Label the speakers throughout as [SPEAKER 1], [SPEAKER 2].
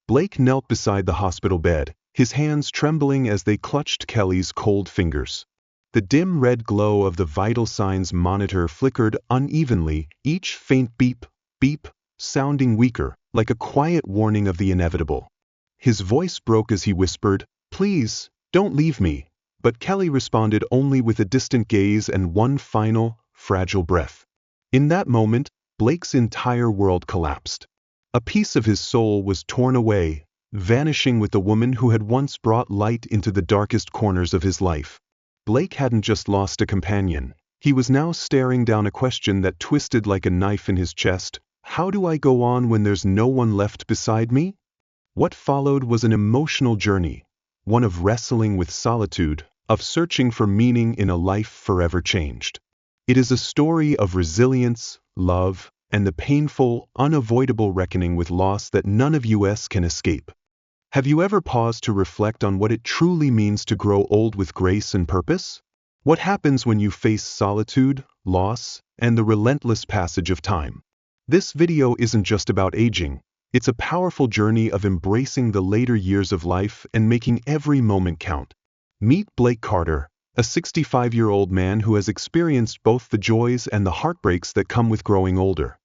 [SPEAKER 1] Blake knelt beside the hospital bed, his hands trembling as they clutched Kelly's cold fingers. The dim red glow of the vital signs monitor flickered unevenly, each faint beep, beep, sounding weaker, like a quiet warning of the inevitable. His voice broke as he whispered, "Please, don't leave me." But Kelly responded only with a distant gaze and one final, fragile breath. In that moment, Blake's entire world collapsed. A piece of his soul was torn away, vanishing with the woman who had once brought light into the darkest corners of his life. Blake hadn't just lost a companion. He was now staring down a question that twisted like a knife in his chest. How do I go on when there's no one left beside me? What followed was an emotional journey, one of wrestling with solitude, of searching for meaning in a life forever changed. It is a story of resilience, love, and the painful, unavoidable reckoning with loss that none of us can escape. Have you ever paused to reflect on what it truly means to grow old with grace and purpose? What happens when you face solitude, loss, and the relentless passage of time? This video isn't just about aging. It's a powerful journey of embracing the later years of life and making every moment count. Meet Blake Carter, a 65-year-old man who has experienced both the joys and the heartbreaks that come with growing older.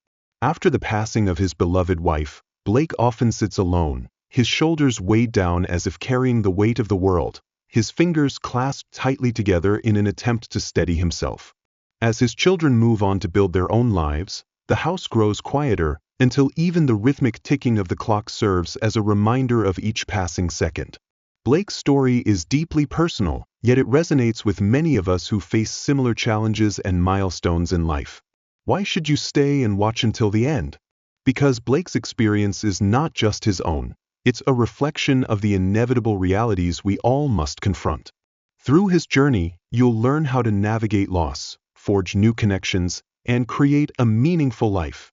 [SPEAKER 1] After the passing of his beloved wife, Blake often sits alone, his shoulders weighed down as if carrying the weight of the world, his fingers clasped tightly together in an attempt to steady himself. As his children move on to build their own lives, the house grows quieter until even the rhythmic ticking of the clock serves as a reminder of each passing second. Blake's story is deeply personal, yet it resonates with many of us who face similar challenges and milestones in life. Why should you stay and watch until the end? Because Blake's experience is not just his own. It's a reflection of the inevitable realities we all must confront. Through his journey, you'll learn how to navigate loss, forge new connections, and create a meaningful life.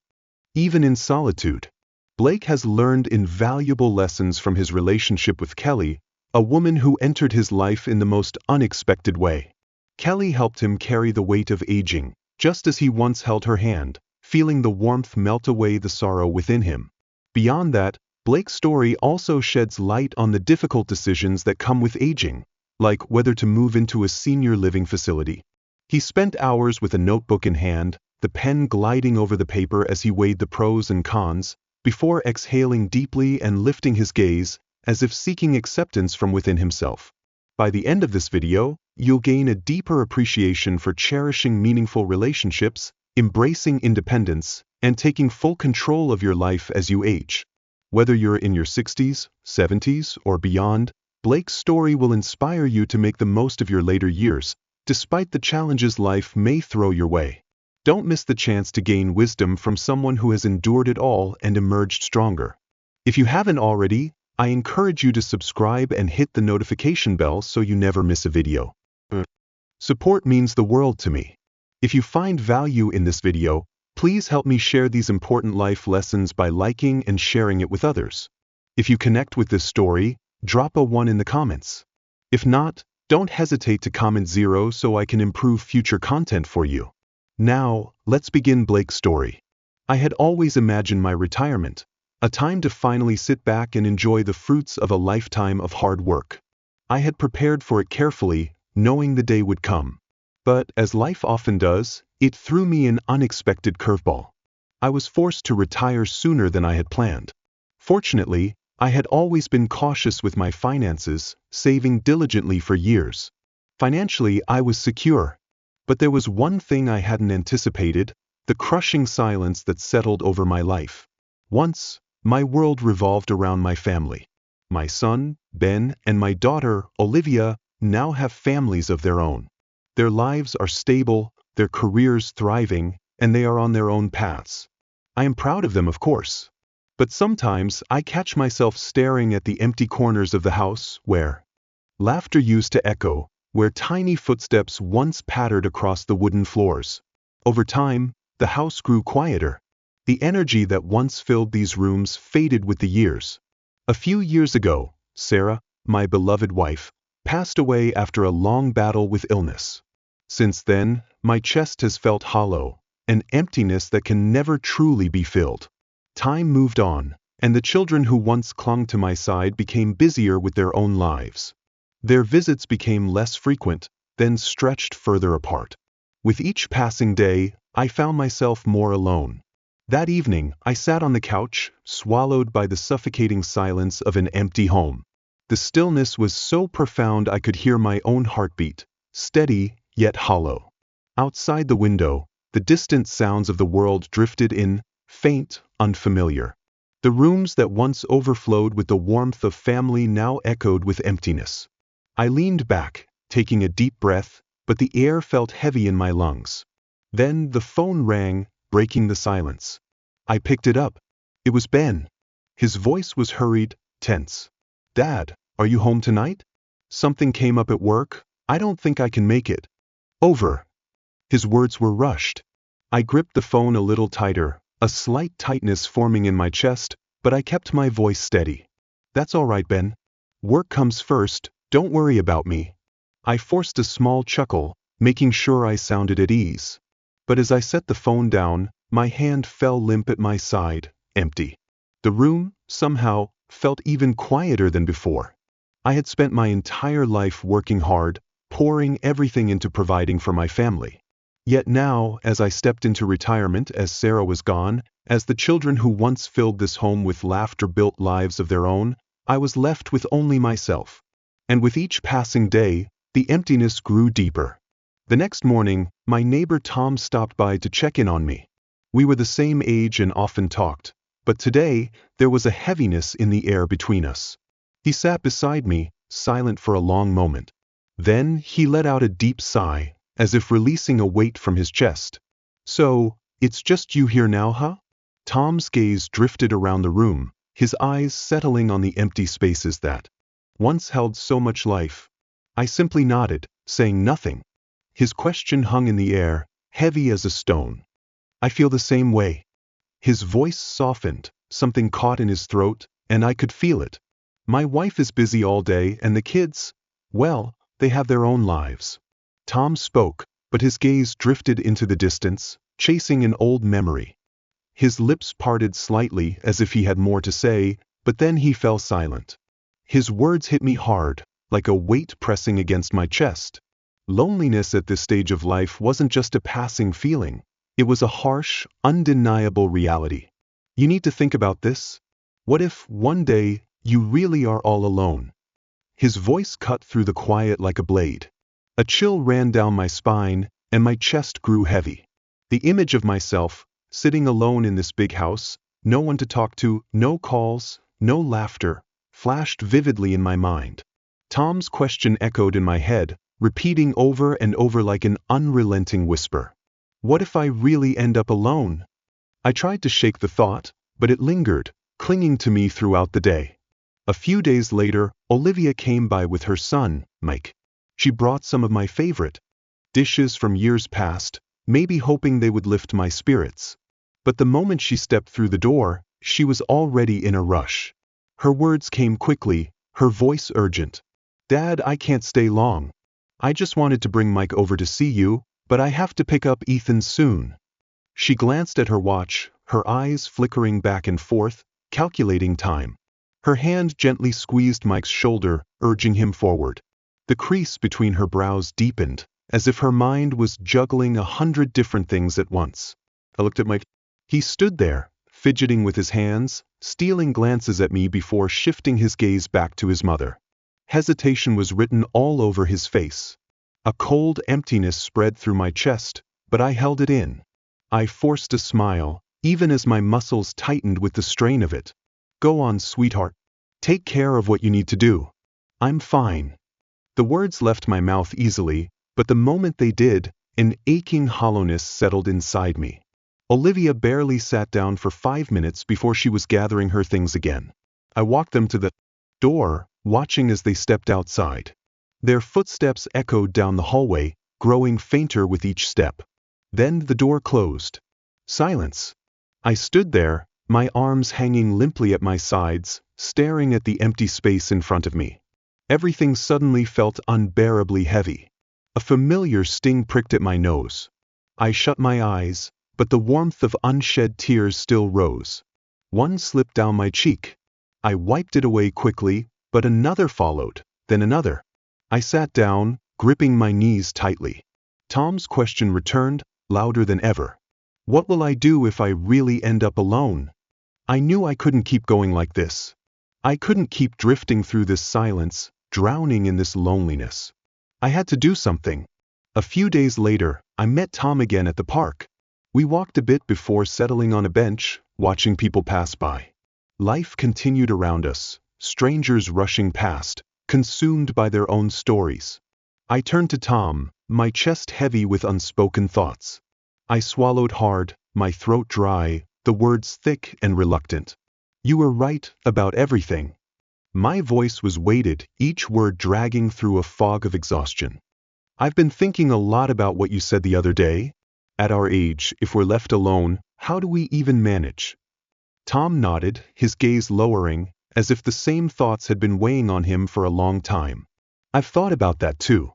[SPEAKER 1] Even in solitude, Blake has learned invaluable lessons from his relationship with Kelly, a woman who entered his life in the most unexpected way. Kelly helped him carry the weight of aging, just as he once held her hand, feeling the warmth melt away the sorrow within him. Beyond that, Blake's story also sheds light on the difficult decisions that come with aging, like whether to move into a senior living facility. He spent hours with a notebook in hand, the pen gliding over the paper as he weighed the pros and cons, before exhaling deeply and lifting his gaze, as if seeking acceptance from within himself. By the end of this video, you'll gain a deeper appreciation for cherishing meaningful relationships, embracing independence, and taking full control of your life as you age. Whether you're in your 60s, 70s, or beyond, Blake's story will inspire you to make the most of your later years, despite the challenges life may throw your way. Don't miss the chance to gain wisdom from someone who has endured it all and emerged stronger. If you haven't already, I encourage you to subscribe and hit the notification bell so you never miss a video. Support means the world to me. If you find value in this video, please help me share these important life lessons by liking and sharing it with others. If you connect with this story, drop a 1 in the comments. If not, don't hesitate to comment 0 so I can improve future content for you. Now, let's begin Blake's story. I had always imagined my retirement, a time to finally sit back and enjoy the fruits of a lifetime of hard work. I had prepared for it carefully, knowing the day would come. But, as life often does, it threw me an unexpected curveball. I was forced to retire sooner than I had planned. Fortunately, I had always been cautious with my finances, saving diligently for years. Financially, I was secure. But there was one thing I hadn't anticipated: the crushing silence that settled over my life. Once, my world revolved around my family. My son, Ben, and my daughter, Olivia, now have families of their own. Their lives are stable, their careers thriving, and they are on their own paths. I am proud of them, of course. But sometimes I catch myself staring at the empty corners of the house where laughter used to echo, where tiny footsteps once pattered across the wooden floors. Over time, the house grew quieter. The energy that once filled these rooms faded with the years. A few years ago, Sarah, my beloved wife, passed away after a long battle with illness. Since then, my chest has felt hollow, an emptiness that can never truly be filled. Time moved on, and the children who once clung to my side became busier with their own lives. Their visits became less frequent, then stretched further apart. With each passing day, I found myself more alone. That evening, I sat on the couch, swallowed by the suffocating silence of an empty home. The stillness was so profound I could hear my own heartbeat, steady yet hollow. Outside the window, the distant sounds of the world drifted in, faint, unfamiliar. The rooms that once overflowed with the warmth of family now echoed with emptiness. I leaned back, taking a deep breath, but the air felt heavy in my lungs. Then the phone rang, breaking the silence. I picked it up. It was Ben. His voice was hurried, tense. "Dad, are you home tonight? Something came up at work. I don't think I can make it." "Over." His words were rushed. I gripped the phone a little tighter, a slight tightness forming in my chest, but I kept my voice steady. "That's all right, Ben. Work comes first, don't worry about me." I forced a small chuckle, making sure I sounded at ease. But as I set the phone down, my hand fell limp at my side, empty. The room, somehow, felt even quieter than before. I had spent my entire life working hard, pouring everything into providing for my family. Yet now, as I stepped into retirement, as Sarah was gone, as the children who once filled this home with laughter built lives of their own, I was left with only myself. And with each passing day, the emptiness grew deeper. The next morning, my neighbor Tom stopped by to check in on me. We were the same age and often talked, but today, there was a heaviness in the air between us. He sat beside me, silent for a long moment. Then he let out a deep sigh, as if releasing a weight from his chest. "So, it's just you here now, huh?" Tom's gaze drifted around the room, his eyes settling on the empty spaces that once held so much life. I simply nodded, saying nothing. His question hung in the air, heavy as a stone. "I feel the same way." His voice softened, something caught in his throat, and I could feel it. "My wife is busy all day and the kids, well, they have their own lives." Tom spoke, but his gaze drifted into the distance, chasing an old memory. His lips parted slightly as if he had more to say, but then he fell silent. His words hit me hard, like a weight pressing against my chest. Loneliness at this stage of life wasn't just a passing feeling. It was a harsh, undeniable reality. You need to think about this. What if, one day, you really are all alone? His voice cut through the quiet like a blade. A chill ran down my spine, and my chest grew heavy. The image of myself, sitting alone in this big house, no one to talk to, no calls, no laughter, flashed vividly in my mind. Tom's question echoed in my head, repeating over and over like an unrelenting whisper. What if I really end up alone? I tried to shake the thought, but it lingered, clinging to me throughout the day. A few days later, Olivia came by with her son, Mike. She brought some of my favorite dishes from years past, maybe hoping they would lift my spirits. But the moment she stepped through the door, she was already in a rush. Her words came quickly, her voice urgent. "Dad, I can't stay long. I just wanted to bring Mike over to see you, but I have to pick up Ethan soon." She glanced at her watch, her eyes flickering back and forth, calculating time. Her hand gently squeezed Mike's shoulder, urging him forward. The crease between her brows deepened, as if her mind was juggling 100 different things at once. I looked at Mike. He stood there, fidgeting with his hands, stealing glances at me before shifting his gaze back to his mother. Hesitation was written all over his face. A cold emptiness spread through my chest, but I held it in. I forced a smile, even as my muscles tightened with the strain of it. "Go on, sweetheart. Take care of what you need to do. I'm fine." The words left my mouth easily, but the moment they did, an aching hollowness settled inside me. Olivia barely sat down for 5 minutes before she was gathering her things again. I walked them to the door, watching as they stepped outside. Their footsteps echoed down the hallway, growing fainter with each step. Then the door closed. Silence. I stood there, my arms hanging limply at my sides, staring at the empty space in front of me. Everything suddenly felt unbearably heavy. A familiar sting pricked at my nose. I shut my eyes, but the warmth of unshed tears still rose. One slipped down my cheek. I wiped it away quickly, but another followed, then another. I sat down, gripping my knees tightly. Tom's question returned, louder than ever. What will I do if I really end up alone? I knew I couldn't keep going like this. I couldn't keep drifting through this silence, drowning in this loneliness. I had to do something. A few days later, I met Tom again at the park. We walked a bit before settling on a bench, watching people pass by. Life continued around us, strangers rushing past, consumed by their own stories. I turned to Tom, my chest heavy with unspoken thoughts. I swallowed hard, my throat dry, the words thick and reluctant. You were right about everything. My voice was weighted, each word dragging through a fog of exhaustion. I've been thinking a lot about what you said the other day. At our age, if we're left alone, how do we even manage? Tom nodded, his gaze lowering, as if the same thoughts had been weighing on him for a long time. I've thought about that too.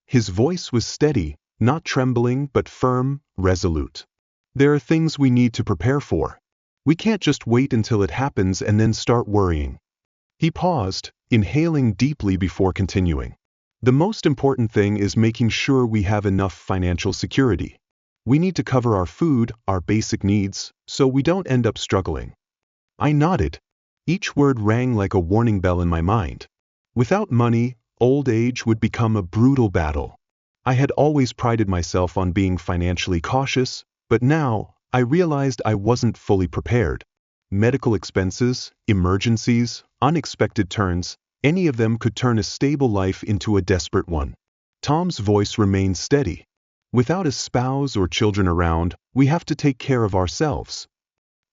[SPEAKER 1] His voice was steady, not trembling but firm, resolute. There are things we need to prepare for. We can't just wait until it happens and then start worrying. He paused, inhaling deeply before continuing. The most important thing is making sure we have enough financial security. We need to cover our food, our basic needs, so we don't end up struggling. I nodded. Each word rang like a warning bell in my mind. Without money, old age would become a brutal battle. I had always prided myself on being financially cautious, but now, I realized I wasn't fully prepared. Medical expenses, emergencies, unexpected turns, any of them could turn a stable life into a desperate one. Tom's voice remained steady. Without a spouse or children around, we have to take care of ourselves.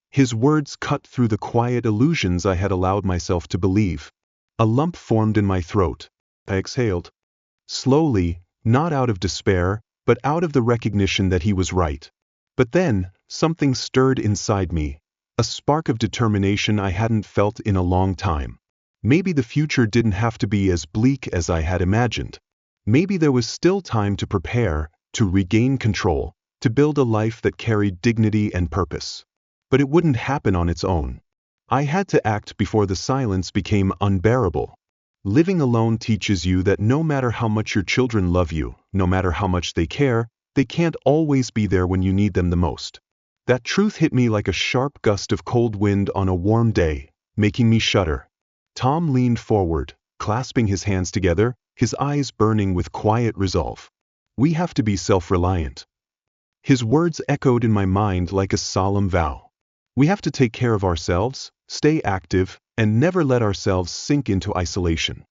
[SPEAKER 1] His words cut through the quiet illusions I had allowed myself to believe. A lump formed in my throat. I exhaled. Slowly, not out of despair, but out of the recognition that he was right. But then, something stirred inside me, a spark of determination I hadn't felt in a long time. Maybe the future didn't have to be as bleak as I had imagined. Maybe there was still time to prepare, to regain control, to build a life that carried dignity and purpose. But it wouldn't happen on its own. I had to act before the silence became unbearable. Living alone teaches you that no matter how much your children love you, no matter how much they care, they can't always be there when you need them the most. That truth hit me like a sharp gust of cold wind on a warm day, making me shudder. Tom leaned forward, clasping his hands together, his eyes burning with quiet resolve. We have to be self-reliant. His words echoed in my mind like a solemn vow. We have to take care of ourselves, stay active, and never let ourselves sink into isolation.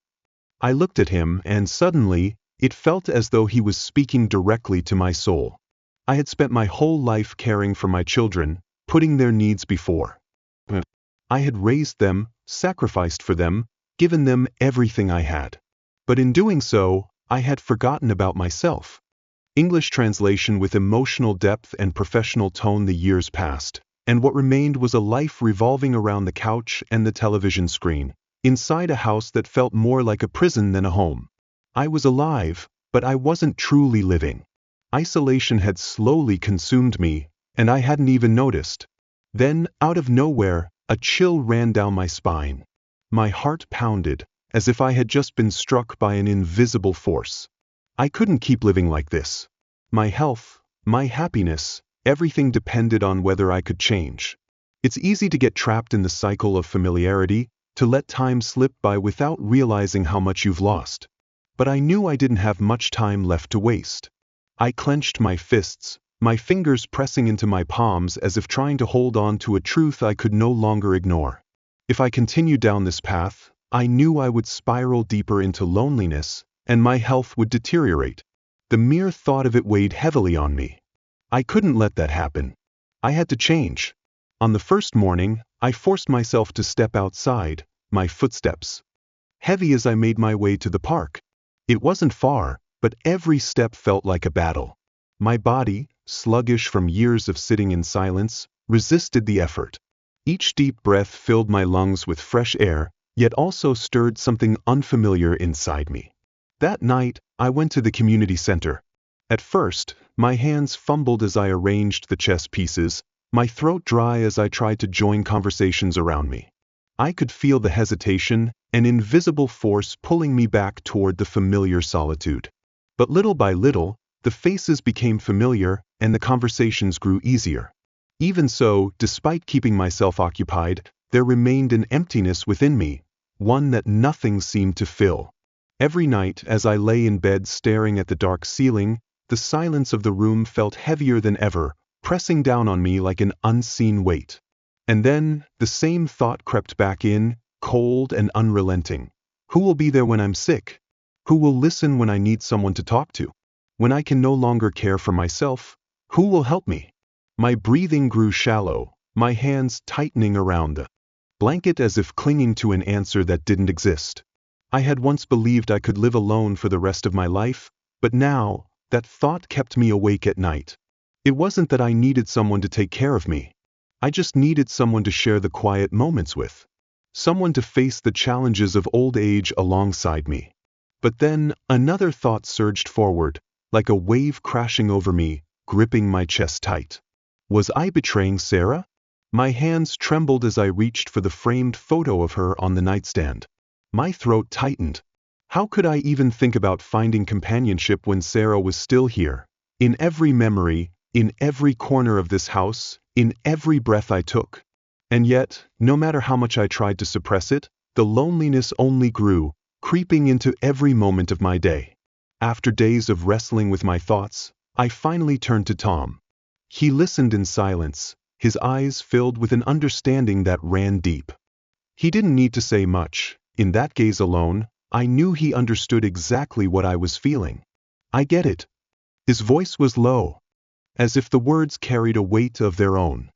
[SPEAKER 1] I looked at him and suddenly, it felt as though he was speaking directly to my soul. I had spent my whole life caring for my children, putting their needs before. I had raised them, sacrificed for them, given them everything I had. But in doing so, I had forgotten about myself. English translation with emotional depth and professional tone. The years passed, and what remained was a life revolving around the couch and the television screen, inside a house that felt more like a prison than a home. I was alive, but I wasn't truly living. Isolation had slowly consumed me, and I hadn't even noticed. Then, out of nowhere, a chill ran down my spine. My heart pounded, as if I had just been struck by an invisible force. I couldn't keep living like this. My health, my happiness, everything depended on whether I could change. It's easy to get trapped in the cycle of familiarity, to let time slip by without realizing how much you've lost. But I knew I didn't have much time left to waste. I clenched my fists, my fingers pressing into my palms as if trying to hold on to a truth I could no longer ignore. If I continued down this path, I knew I would spiral deeper into loneliness, and my health would deteriorate. The mere thought of it weighed heavily on me. I couldn't let that happen. I had to change. On the first morning, I forced myself to step outside, my footsteps heavy as I made my way to the park. It wasn't far, but every step felt like a battle. My body, sluggish from years of sitting in silence, resisted the effort. Each deep breath filled my lungs with fresh air, yet also stirred something unfamiliar inside me. That night, I went to the community center. At first, my hands fumbled as I arranged the chess pieces, my throat dry as I tried to join conversations around me. I could feel the hesitation, an invisible force pulling me back toward the familiar solitude. But little by little, the faces became familiar and the conversations grew easier. Even so, despite keeping myself occupied, there remained an emptiness within me, one that nothing seemed to fill. Every night, as I lay in bed staring at the dark ceiling, the silence of the room felt heavier than ever, pressing down on me like an unseen weight. And then, the same thought crept back in, cold and unrelenting. Who will be there when I'm sick? Who will listen when I need someone to talk to? When I can no longer care for myself, who will help me? My breathing grew shallow, my hands tightening around the blanket as if clinging to an answer that didn't exist. I had once believed I could live alone for the rest of my life, but now, that thought kept me awake at night. It wasn't that I needed someone to take care of me. I just needed someone to share the quiet moments with. Someone to face the challenges of old age alongside me. But then, another thought surged forward, like a wave crashing over me, gripping my chest tight. Was I betraying Sarah? My hands trembled as I reached for the framed photo of her on the nightstand. My throat tightened. How could I even think about finding companionship when Sarah was still here? In every memory, in every corner of this house, in every breath I took. And yet, no matter how much I tried to suppress it, the loneliness only grew, creeping into every moment of my day. After days of wrestling with my thoughts, I finally turned to Tom. He listened in silence, his eyes filled with an understanding that ran deep. He didn't need to say much. In that gaze alone, I knew he understood exactly what I was feeling. I get it. His voice was low, as if the words carried a weight of their own.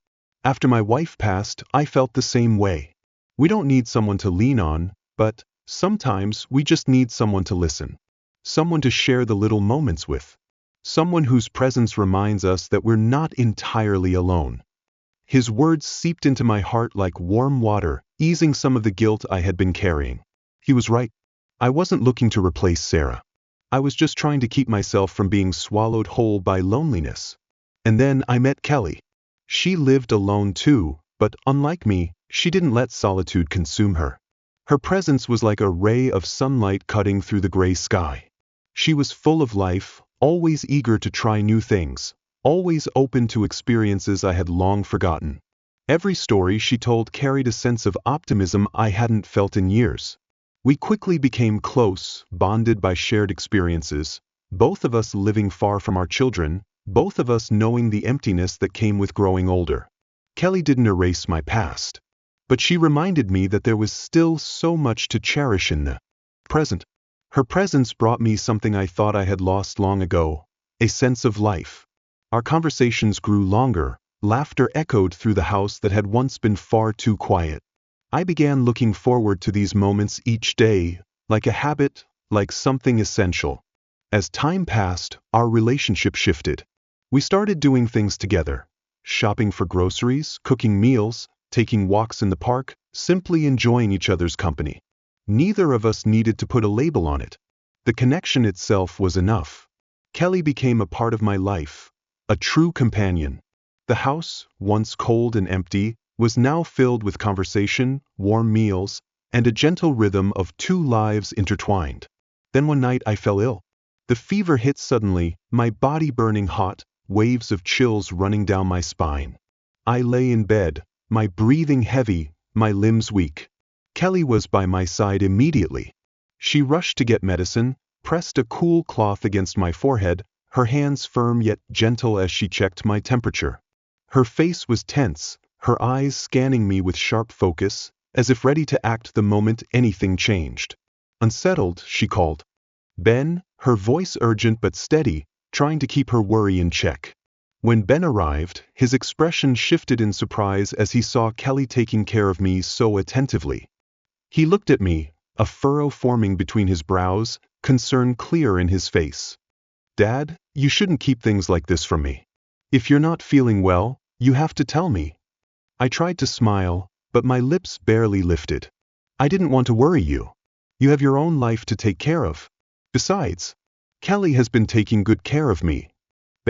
[SPEAKER 1] After my wife passed, I felt the same way. We don't need someone to lean on, but sometimes we just need someone to listen. Someone to share the little moments with. Someone whose presence reminds us that we're not entirely alone. His words seeped into my heart like warm water, easing some of the guilt I had been carrying. He was right. I wasn't looking to replace Sarah. I was just trying to keep myself from being swallowed whole by loneliness. And then I met Kelly. She lived alone too, but unlike me, she didn't let solitude consume her. Her presence was like a ray of sunlight cutting through the gray sky. She was full of life, always eager to try new things, always open to experiences I had long forgotten. Every story she told carried a sense of optimism I hadn't felt in years. We quickly became close, bonded by shared experiences, both of us living far from our children, both of us knowing the emptiness that came with growing older. Kelly didn't erase my past, but she reminded me that there was still so much to cherish in the present. Her presence brought me something I thought I had lost long ago, a sense of life. Our conversations grew longer, laughter echoed through the house that had once been far too quiet. I began looking forward to these moments each day, like a habit, like something essential. As time passed, our relationship shifted. We started doing things together, shopping for groceries, cooking meals, taking walks in the park, simply enjoying each other's company. Neither of us needed to put a label on it. The connection itself was enough. Kelly became a part of my life, a true companion. The house, once cold and empty, was now filled with conversation, warm meals, and a gentle rhythm of two lives intertwined. Then one night I fell ill. The fever hit suddenly, my body burning hot, waves of chills running down my spine. I lay in bed, my breathing heavy, my limbs weak. Kelly was by my side immediately. She rushed to get medicine, pressed a cool cloth against my forehead, her hands firm yet gentle as she checked my temperature. Her face was tense, her eyes scanning me with sharp focus, as if ready to act the moment anything changed. Unsettled, she called. Ben, her voice urgent but steady, trying to keep her worry in check. When Ben arrived, his expression shifted in surprise as he saw Kelly taking care of me so attentively. He looked at me, a furrow forming between his brows, concern clear in his face. Dad, you shouldn't keep things like this from me. If you're not feeling well, you have to tell me. I tried to smile, but my lips barely lifted. I didn't want to worry you. You have your own life to take care of. Besides, Kelly has been taking good care of me.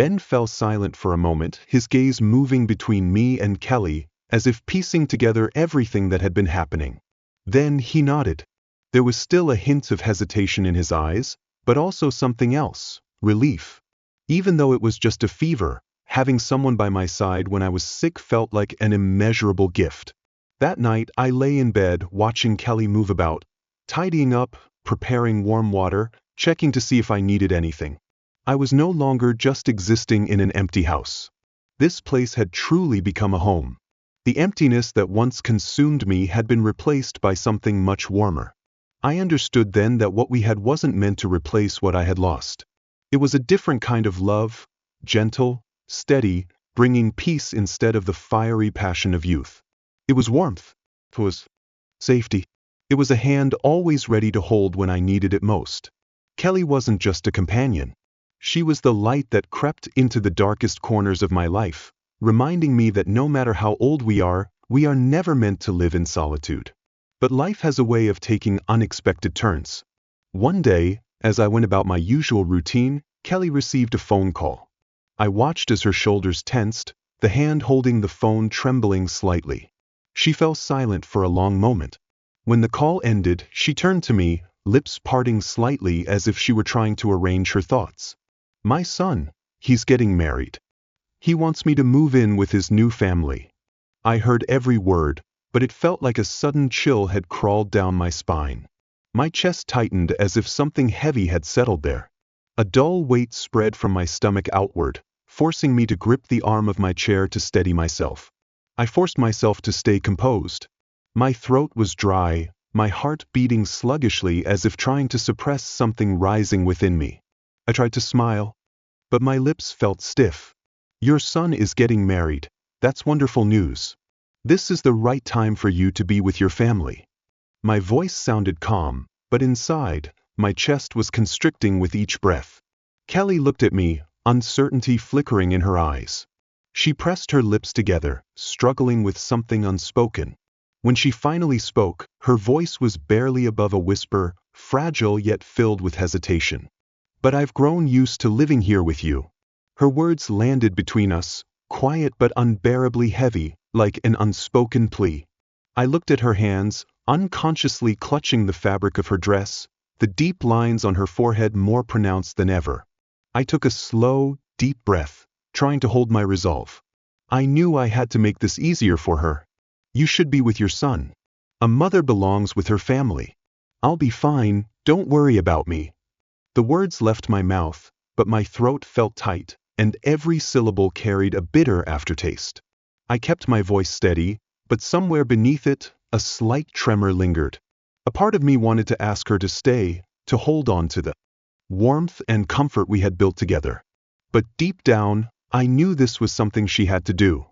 [SPEAKER 1] Ben fell silent for a moment, his gaze moving between me and Kelly, as if piecing together everything that had been happening. Then he nodded. There was still a hint of hesitation in his eyes, but also something else, relief. Even though it was just a fever, having someone by my side when I was sick felt like an immeasurable gift. That night I lay in bed watching Kelly move about, tidying up, preparing warm water, checking to see if I needed anything. I was no longer just existing in an empty house. This place had truly become a home. The emptiness that once consumed me had been replaced by something much warmer. I understood then that what we had wasn't meant to replace what I had lost. It was a different kind of love, gentle, steady, bringing peace instead of the fiery passion of youth. It was warmth. It was safety. It was a hand always ready to hold when I needed it most. Kelly wasn't just a companion. She was the light that crept into the darkest corners of my life, reminding me that no matter how old we are never meant to live in solitude. But life has a way of taking unexpected turns. One day, as I went about my usual routine, Kelly received a phone call. I watched as her shoulders tensed, the hand holding the phone trembling slightly. She fell silent for a long moment. When the call ended, she turned to me, lips parting slightly as if she were trying to arrange her thoughts. My son, he's getting married. He wants me to move in with his new family. I heard every word, but it felt like a sudden chill had crawled down my spine. My chest tightened as if something heavy had settled there. A dull weight spread from my stomach outward, forcing me to grip the arm of my chair to steady myself. I forced myself to stay composed. My throat was dry, my heart beating sluggishly as if trying to suppress something rising within me. I tried to smile, but my lips felt stiff. Your son is getting married. That's wonderful news. This is the right time for you to be with your family. My voice sounded calm, but inside, my chest was constricting with each breath. Kelly looked at me, uncertainty flickering in her eyes. She pressed her lips together, struggling with something unspoken. When she finally spoke, her voice was barely above a whisper, fragile yet filled with hesitation. But I've grown used to living here with you. Her words landed between us, quiet but unbearably heavy, like an unspoken plea. I looked at her hands, unconsciously clutching the fabric of her dress, the deep lines on her forehead more pronounced than ever. I took a slow, deep breath, trying to hold my resolve. I knew I had to make this easier for her. You should be with your son. A mother belongs with her family. I'll be fine, don't worry about me. The words left my mouth, but my throat felt tight, and every syllable carried a bitter aftertaste. I kept my voice steady, but somewhere beneath it, a slight tremor lingered. A part of me wanted to ask her to stay, to hold on to the warmth and comfort we had built together. But deep down, I knew this was something she had to do.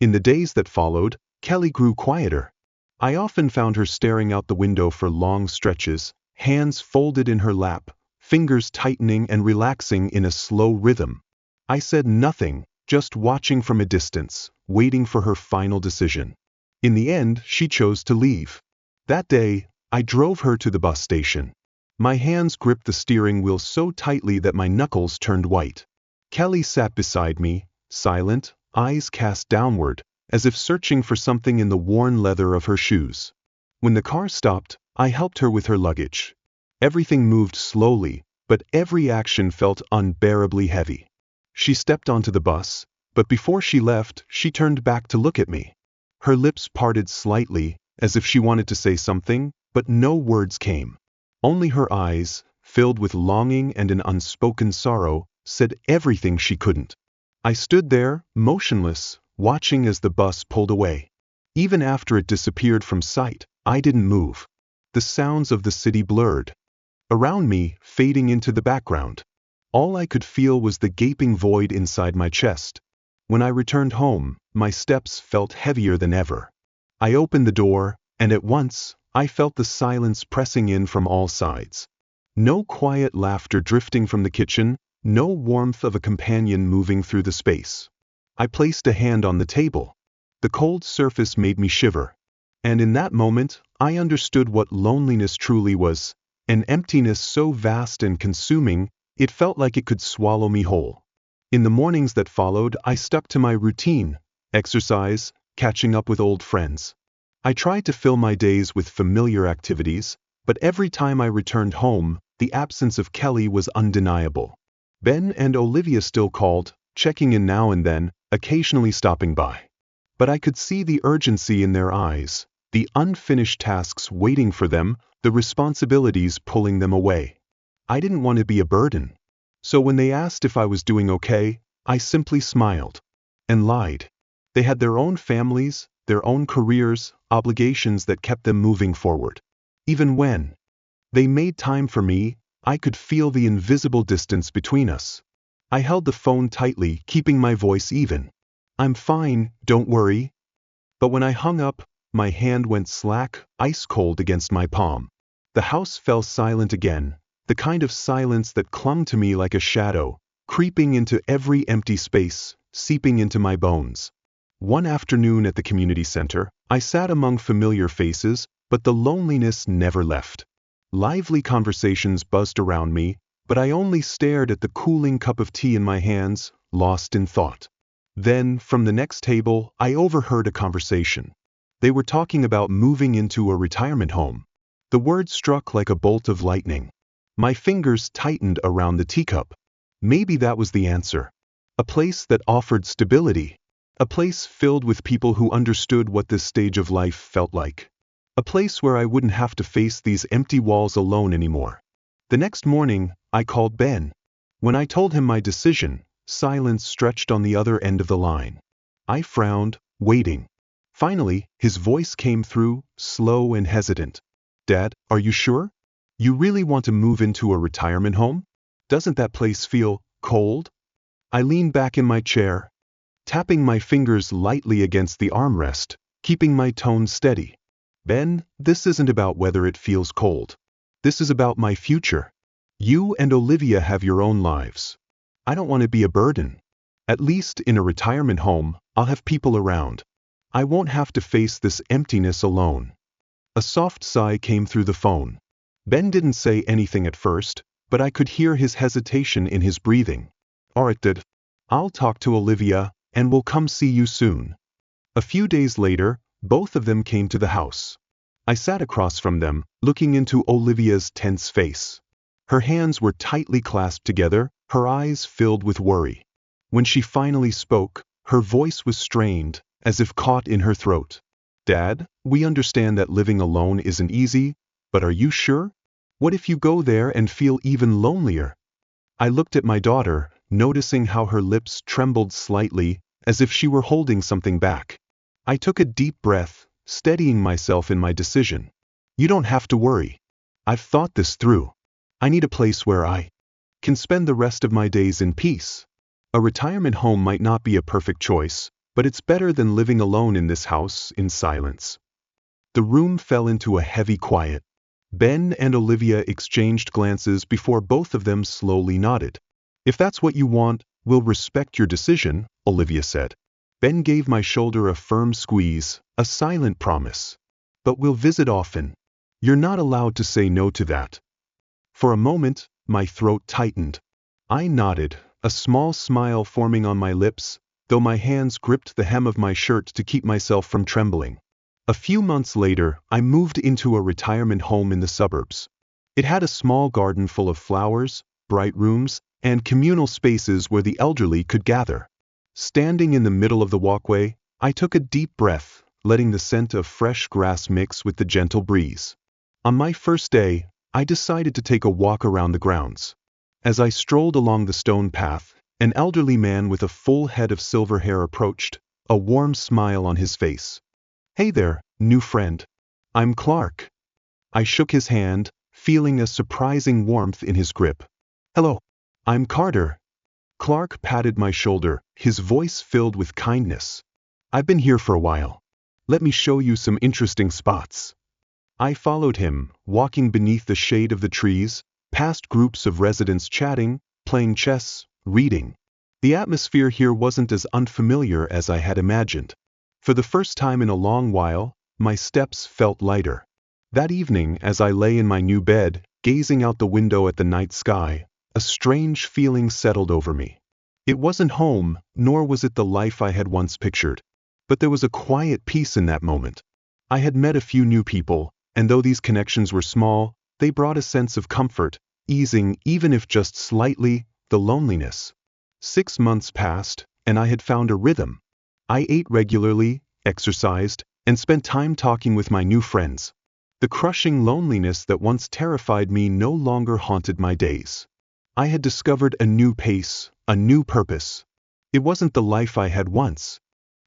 [SPEAKER 1] In the days that followed, Kelly grew quieter. I often found her staring out the window for long stretches, hands folded in her lap, fingers tightening and relaxing in a slow rhythm. I said nothing, just watching from a distance, waiting for her final decision. In the end, she chose to leave. That day, I drove her to the bus station. My hands gripped the steering wheel so tightly that my knuckles turned white. Kelly sat beside me, silent, eyes cast downward, as if searching for something in the worn leather of her shoes. When the car stopped, I helped her with her luggage. Everything moved slowly, but every action felt unbearably heavy. She stepped onto the bus, but before she left, she turned back to look at me. Her lips parted slightly, as if she wanted to say something, but no words came. Only her eyes, filled with longing and an unspoken sorrow, said everything she couldn't. I stood there, motionless, watching as the bus pulled away. Even after it disappeared from sight, I didn't move. The sounds of the city blurred around me, fading into the background. All I could feel was the gaping void inside my chest. When I returned home, my steps felt heavier than ever. I opened the door, and at once, I felt the silence pressing in from all sides. No quiet laughter drifting from the kitchen, no warmth of a companion moving through the space. I placed a hand on the table. The cold surface made me shiver. And in that moment, I understood what loneliness truly was, an emptiness so vast and consuming, it felt like it could swallow me whole. In the mornings that followed, I stuck to my routine: exercise, catching up with old friends. I tried to fill my days with familiar activities, but every time I returned home, the absence of Kelly was undeniable. Ben and Olivia still called, checking in now and then, occasionally stopping by. But I could see the urgency in their eyes, the unfinished tasks waiting for them, the responsibilities pulling them away. I didn't want to be a burden. So when they asked if I was doing okay, I simply smiled and lied. They had their own families, their own careers, obligations that kept them moving forward. Even when they made time for me, I could feel the invisible distance between us. I held the phone tightly, keeping my voice even. "I'm fine, don't worry." But when I hung up, my hand went slack, ice cold against my palm. The house fell silent again, the kind of silence that clung to me like a shadow, creeping into every empty space, seeping into my bones. One afternoon at the community center, I sat among familiar faces, but the loneliness never left. Lively conversations buzzed around me, but I only stared at the cooling cup of tea in my hands, lost in thought. Then, from the next table, I overheard a conversation. They were talking about moving into a retirement home. The words struck like a bolt of lightning. My fingers tightened around the teacup. Maybe that was the answer. A place that offered stability. A place filled with people who understood what this stage of life felt like. A place where I wouldn't have to face these empty walls alone anymore. The next morning, I called Ben. When I told him my decision, silence stretched on the other end of the line. I frowned, waiting. Finally, his voice came through, slow and hesitant. "Dad, are you sure? You really want to move into a retirement home? Doesn't that place feel cold?" I leaned back in my chair, tapping my fingers lightly against the armrest, keeping my tone steady. "Ben, this isn't about whether it feels cold. This is about my future. You and Olivia have your own lives. I don't want to be a burden. At least in a retirement home, I'll have people around. I won't have to face this emptiness alone." A soft sigh came through the phone. Ben didn't say anything at first, but I could hear his hesitation in his breathing. "All right, Dad. I'll talk to Olivia, and we'll come see you soon." A few days later, both of them came to the house. I sat across from them, looking into Olivia's tense face. Her hands were tightly clasped together, her eyes filled with worry. When she finally spoke, her voice was strained, as if caught in her throat. "Dad, we understand that living alone isn't easy, but are you sure? What if you go there and feel even lonelier?" I looked at my daughter, noticing how her lips trembled slightly, as if she were holding something back. I took a deep breath, steadying myself in my decision. "You don't have to worry. I've thought this through. I need a place where I can spend the rest of my days in peace. A retirement home might not be a perfect choice, but it's better than living alone in this house in silence." The room fell into a heavy quiet. Ben and Olivia exchanged glances before both of them slowly nodded. "If that's what you want, we'll respect your decision," Olivia said. Ben gave my shoulder a firm squeeze, a silent promise. "But we'll visit often. You're not allowed to say no to that." For a moment, my throat tightened. I nodded, a small smile forming on my lips, though my hands gripped the hem of my shirt to keep myself from trembling. A few months later, I moved into a retirement home in the suburbs. It had a small garden full of flowers, bright rooms, and communal spaces where the elderly could gather. Standing in the middle of the walkway, I took a deep breath, letting the scent of fresh grass mix with the gentle breeze. On my first day, I decided to take a walk around the grounds. As I strolled along the stone path, an elderly man with a full head of silver hair approached, a warm smile on his face. "Hey there, new friend. I'm Clark." I shook his hand, feeling a surprising warmth in his grip. "Hello. I'm Carter." Clark patted my shoulder, his voice filled with kindness. "I've been here for a while. Let me show you some interesting spots." I followed him, walking beneath the shade of the trees, past groups of residents chatting, playing chess, reading. The atmosphere here wasn't as unfamiliar as I had imagined. For the first time in a long while, my steps felt lighter. That evening, as I lay in my new bed, gazing out the window at the night sky, a strange feeling settled over me. It wasn't home, nor was it the life I had once pictured. But there was a quiet peace in that moment. I had met a few new people, and though these connections were small, they brought a sense of comfort, easing, even if just slightly, the loneliness. 6 months passed, and I had found a rhythm. I ate regularly, exercised, and spent time talking with my new friends. The crushing loneliness that once terrified me no longer haunted my days. I had discovered a new pace, a new purpose. It wasn't the life I had once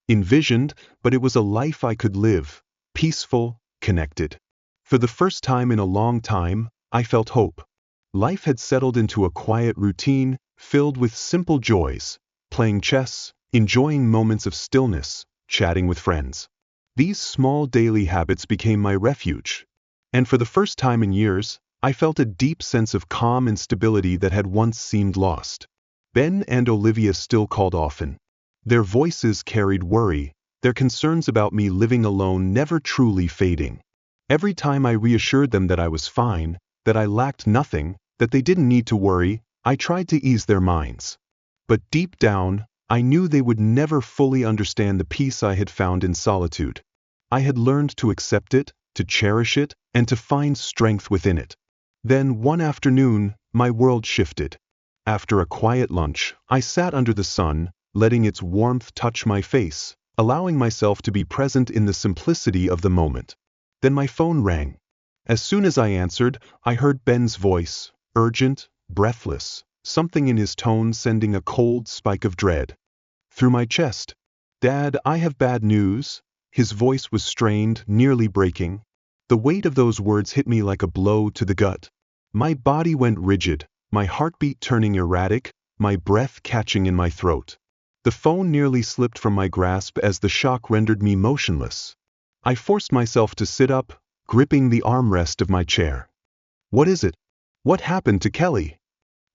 [SPEAKER 1] envisioned, but it was a life I could live, peaceful, connected. For the first time in a long time, I felt hope. Life had settled into a quiet routine, filled with simple joys, playing chess, enjoying moments of stillness, chatting with friends. These small daily habits became my refuge. And for the first time in years, I felt a deep sense of calm and stability that had once seemed lost. Ben and Olivia still called often. Their voices carried worry, their concerns about me living alone never truly fading. Every time I reassured them that I was fine, that I lacked nothing, that they didn't need to worry, I tried to ease their minds. But deep down, I knew they would never fully understand the peace I had found in solitude. I had learned to accept it, to cherish it, and to find strength within it. Then, one afternoon, my world shifted. After a quiet lunch, I sat under the sun, letting its warmth touch my face, allowing myself to be present in the simplicity of the moment. Then my phone rang. As soon as I answered, I heard Ben's voice, urgent, breathless, something in his tone sending a cold spike of dread through my chest. "Dad, I have bad news." His voice was strained, nearly breaking. The weight of those words hit me like a blow to the gut. My body went rigid, my heartbeat turning erratic, my breath catching in my throat. The phone nearly slipped from my grasp as the shock rendered me motionless. I forced myself to sit up, gripping the armrest of my chair. "What is it? What happened to Kelly?"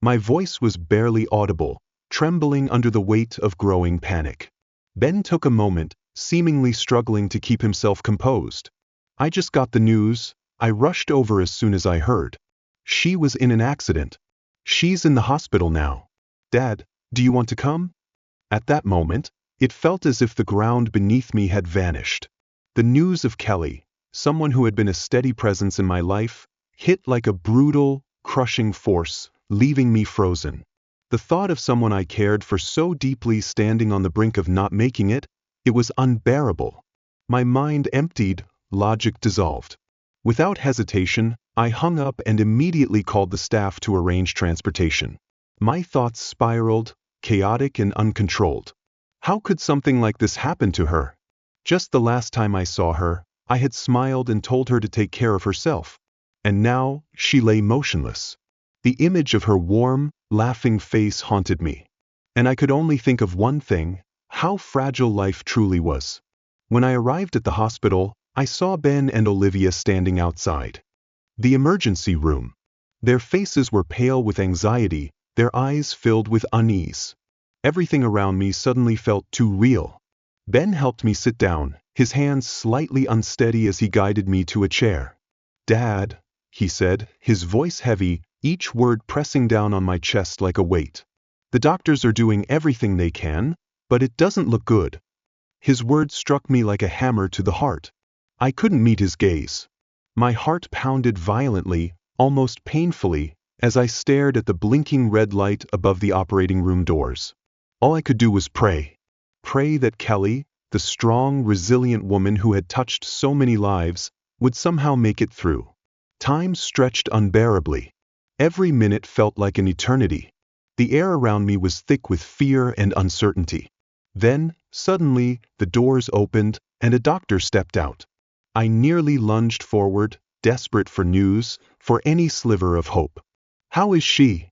[SPEAKER 1] My voice was barely audible, trembling under the weight of growing panic. Ben took a moment, seemingly struggling to keep himself composed. "I just got the news. I rushed over as soon as I heard. She was in an accident. She's in the hospital now. Dad, do you want to come?" At that moment, it felt as if the ground beneath me had vanished. The news of Kelly, someone who had been a steady presence in my life, hit like a brutal, crushing force, leaving me frozen. The thought of someone I cared for so deeply standing on the brink of not making it, it was unbearable. My mind emptied, logic dissolved. Without hesitation, I hung up and immediately called the staff to arrange transportation. My thoughts spiraled, chaotic and uncontrolled. How could something like this happen to her? Just the last time I saw her, I had smiled and told her to take care of herself. And now, she lay motionless. The image of her warm, laughing face haunted me. And I could only think of one thing: how fragile life truly was. When I arrived at the hospital, I saw Ben and Olivia standing outside the emergency room. Their faces were pale with anxiety, their eyes filled with unease. Everything around me suddenly felt too real. Ben helped me sit down, his hands slightly unsteady as he guided me to a chair. "Dad," he said, his voice heavy, each word pressing down on my chest like a weight. "The doctors are doing everything they can, but it doesn't look good." His words struck me like a hammer to the heart. I couldn't meet his gaze. My heart pounded violently, almost painfully, as I stared at the blinking red light above the operating room doors. All I could do was pray. Pray that Kelly, the strong, resilient woman who had touched so many lives, would somehow make it through. Time stretched unbearably. Every minute felt like an eternity. The air around me was thick with fear and uncertainty. Then, suddenly, the doors opened, and a doctor stepped out. I nearly lunged forward, desperate for news, for any sliver of hope. "How is she?"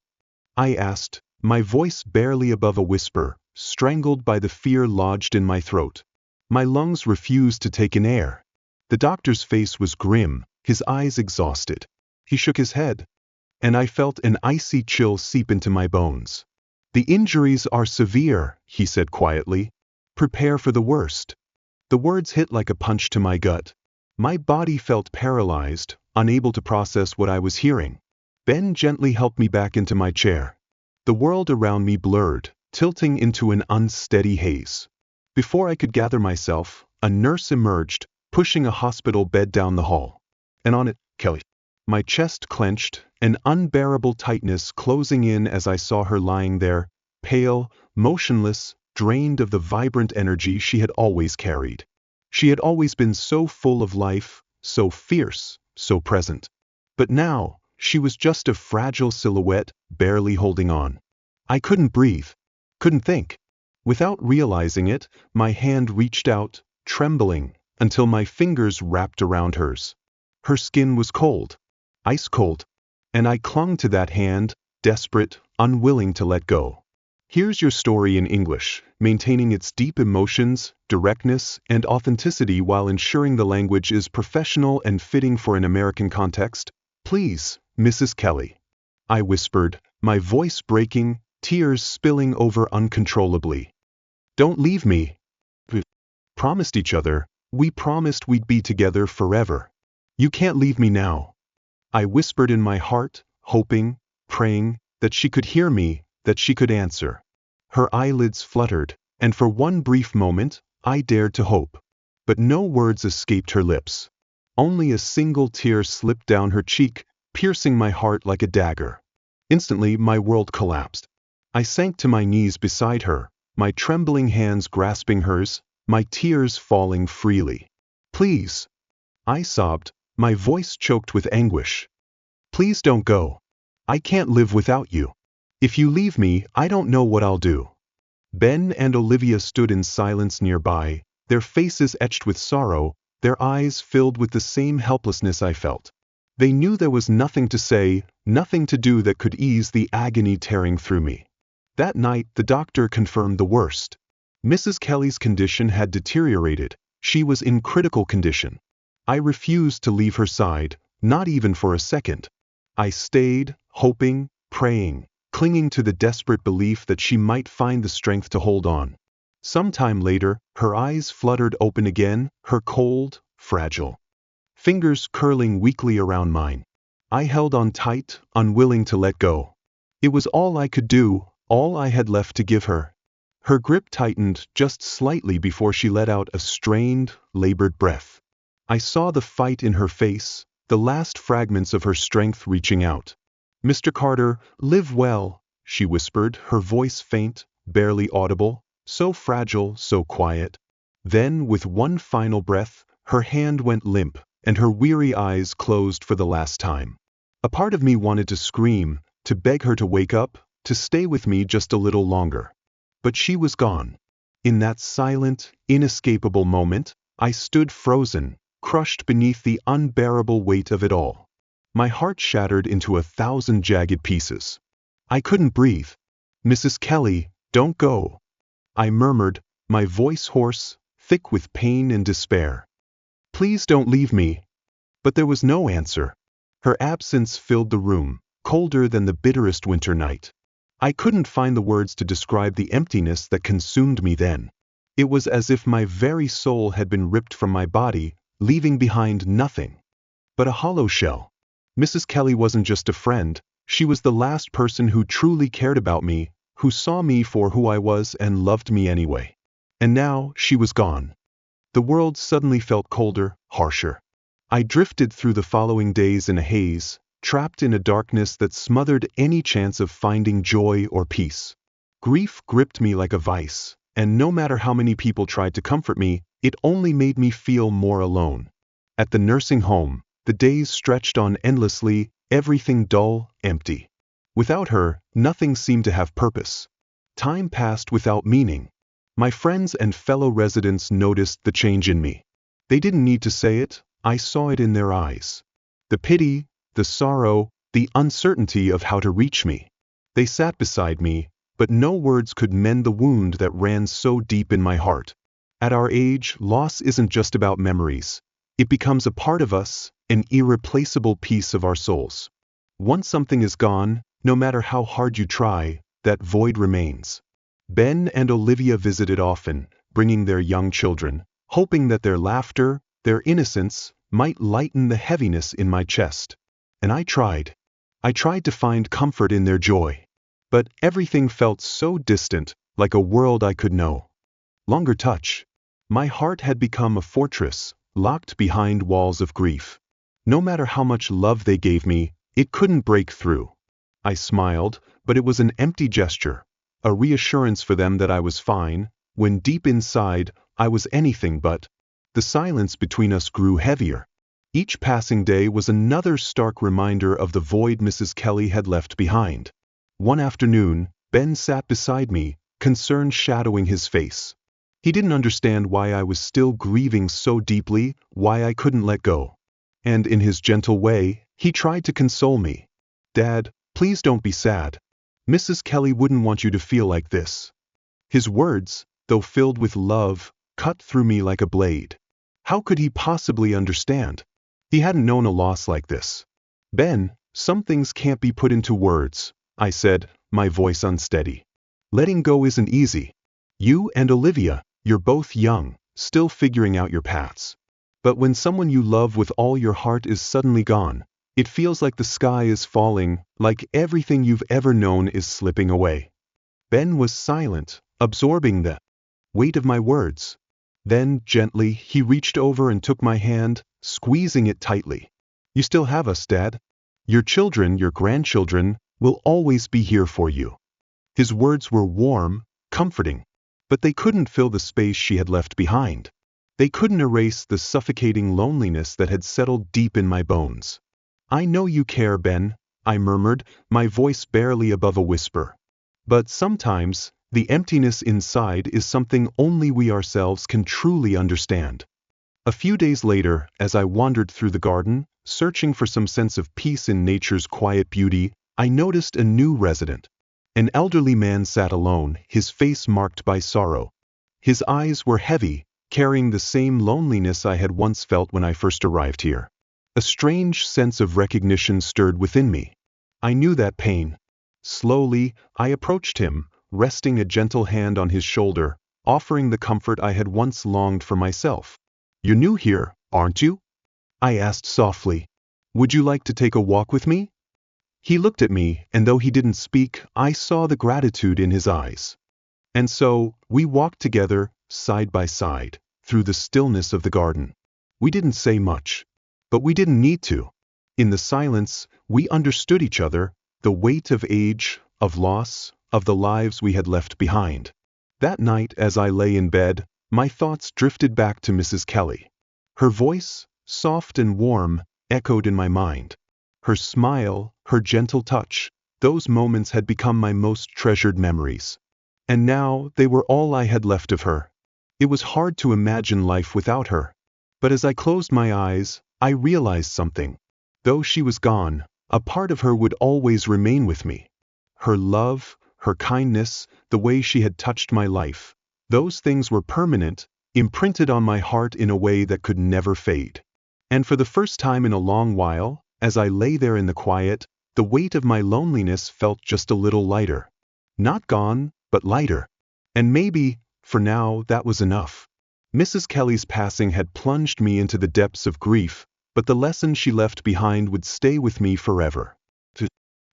[SPEAKER 1] I asked, my voice barely above a whisper, strangled by the fear lodged in my throat. My lungs refused to take in air. The doctor's face was grim, his eyes exhausted. He shook his head, and I felt an icy chill seep into my bones. "The injuries are severe," he said quietly. "Prepare for the worst." The words hit like a punch to my gut. My body felt paralyzed, unable to process what I was hearing. Ben gently helped me back into my chair. The world around me blurred, tilting into an unsteady haze. Before I could gather myself, a nurse emerged, pushing a hospital bed down the hall. And on it, Kelly. My chest clenched, an unbearable tightness closing in as I saw her lying there, pale, motionless, drained of the vibrant energy she had always carried. She had always been so full of life, so fierce, so present. But now, she was just a fragile silhouette, barely holding on. I couldn't breathe, couldn't think. Without realizing it, my hand reached out, trembling, until my fingers wrapped around hers. Her skin was cold, ice cold, and I clung to that hand, desperate, unwilling to let go. Here's your story in English, maintaining its deep emotions, directness, and authenticity while ensuring the language is professional and fitting for an American context. Please, Mrs. Kelly. I whispered, my voice breaking, tears spilling over uncontrollably. Don't leave me. We promised each other. We promised we'd be together forever. You can't leave me now. I whispered in my heart, hoping, praying, that she could hear me, that she could answer. Her eyelids fluttered, and for one brief moment, I dared to hope. But no words escaped her lips. Only a single tear slipped down her cheek, piercing my heart like a dagger. Instantly, my world collapsed. I sank to my knees beside her, my trembling hands grasping hers, my tears falling freely. Please, I sobbed, my voice choked with anguish. Please don't go. I can't live without you. If you leave me, I don't know what I'll do. Ben and Olivia stood in silence nearby, their faces etched with sorrow, their eyes filled with the same helplessness I felt. They knew there was nothing to say, nothing to do that could ease the agony tearing through me. That night, the doctor confirmed the worst. Mrs. Kelly's condition had deteriorated. She was in critical condition. I refused to leave her side, not even for a second. I stayed, hoping, praying, clinging to the desperate belief that she might find the strength to hold on. Sometime later, her eyes fluttered open again, her cold, fragile fingers curling weakly around mine. I held on tight, unwilling to let go. It was all I could do, all I had left to give her. Her grip tightened just slightly before she let out a strained, labored breath. I saw the fight in her face, the last fragments of her strength reaching out. Mr. Carter, live well, she whispered, her voice faint, barely audible, so fragile, so quiet. Then, with one final breath, her hand went limp, and her weary eyes closed for the last time. A part of me wanted to scream, to beg her to wake up, to stay with me just a little longer. But she was gone. In that silent, inescapable moment, I stood frozen, crushed beneath the unbearable weight of it all. My heart shattered into 1,000 jagged pieces. I couldn't breathe. Mrs. Kelly, don't go. I murmured, my voice hoarse, thick with pain and despair. Please don't leave me. But there was no answer. Her absence filled the room, colder than the bitterest winter night. I couldn't find the words to describe the emptiness that consumed me then. It was as if my very soul had been ripped from my body, leaving behind nothing but a hollow shell. Mrs. Kelly wasn't just a friend, she was the last person who truly cared about me, who saw me for who I was and loved me anyway. And now, she was gone. The world suddenly felt colder, harsher. I drifted through the following days in a haze, trapped in a darkness that smothered any chance of finding joy or peace. Grief gripped me like a vice, and no matter how many people tried to comfort me, it only made me feel more alone. At the nursing home, the days stretched on endlessly, everything dull, empty. Without her, nothing seemed to have purpose. Time passed without meaning. My friends and fellow residents noticed the change in me. They didn't need to say it, I saw it in their eyes. The pity, the sorrow, the uncertainty of how to reach me. They sat beside me, but no words could mend the wound that ran so deep in my heart. At our age, loss isn't just about memories. It becomes a part of us, an irreplaceable piece of our souls. Once something is gone, no matter how hard you try, that void remains. Ben and Olivia visited often, bringing their young children, hoping that their laughter, their innocence, might lighten the heaviness in my chest. And I tried. I tried to find comfort in their joy. But everything felt so distant, like a world I could know. Longer touch. My heart had become a fortress, locked behind walls of grief. No matter how much love they gave me, it couldn't break through. I smiled, but it was an empty gesture, a reassurance for them that I was fine, when deep inside, I was anything but. The silence between us grew heavier. Each passing day was another stark reminder of the void Mrs. Kelly had left behind. One afternoon, Ben sat beside me, concern shadowing his face. He didn't understand why I was still grieving so deeply, why I couldn't let go. And in his gentle way, he tried to console me. "Dad, please don't be sad. Mrs. Kelly wouldn't want you to feel like this." His words, though filled with love, cut through me like a blade. How could he possibly understand? He hadn't known a loss like this. "Ben, some things can't be put into words," I said, my voice unsteady. "Letting go isn't easy. You and Olivia, you're both young, still figuring out your paths. But when someone you love with all your heart is suddenly gone, it feels like the sky is falling, like everything you've ever known is slipping away." Ben was silent, absorbing the weight of my words. Then, gently, he reached over and took my hand, squeezing it tightly. "You still have us, Dad. Your children, your grandchildren, will always be here for you." His words were warm, comforting, but they couldn't fill the space she had left behind. They couldn't erase the suffocating loneliness that had settled deep in my bones. "I know you care, Ben," I murmured, my voice barely above a whisper. "But sometimes, the emptiness inside is something only we ourselves can truly understand." A few days later, as I wandered through the garden, searching for some sense of peace in nature's quiet beauty, I noticed a new resident. An elderly man sat alone, his face marked by sorrow. His eyes were heavy, carrying the same loneliness I had once felt when I first arrived here. A strange sense of recognition stirred within me. I knew that pain. Slowly, I approached him, resting a gentle hand on his shoulder, offering the comfort I had once longed for myself. "You're new here, aren't you?" I asked softly. "Would you like to take a walk with me?" He looked at me, and though he didn't speak, I saw the gratitude in his eyes. And so, we walked together, side by side, through the stillness of the garden. We didn't say much. But we didn't need to. In the silence, we understood each other, the weight of age, of loss, of the lives we had left behind. That night, as I lay in bed, my thoughts drifted back to Mrs. Kelly. Her voice, soft and warm, echoed in my mind. Her smile, her gentle touch, those moments had become my most treasured memories. And now, they were all I had left of her. It was hard to imagine life without her. But as I closed my eyes, I realized something. Though she was gone, a part of her would always remain with me. Her love, her kindness, the way she had touched my life. Those things were permanent, imprinted on my heart in a way that could never fade. And for the first time in a long while, as I lay there in the quiet, the weight of my loneliness felt just a little lighter. Not gone, but lighter. And maybe, for now, that was enough. Mrs. Kelly's passing had plunged me into the depths of grief, but the lesson she left behind would stay with me forever. It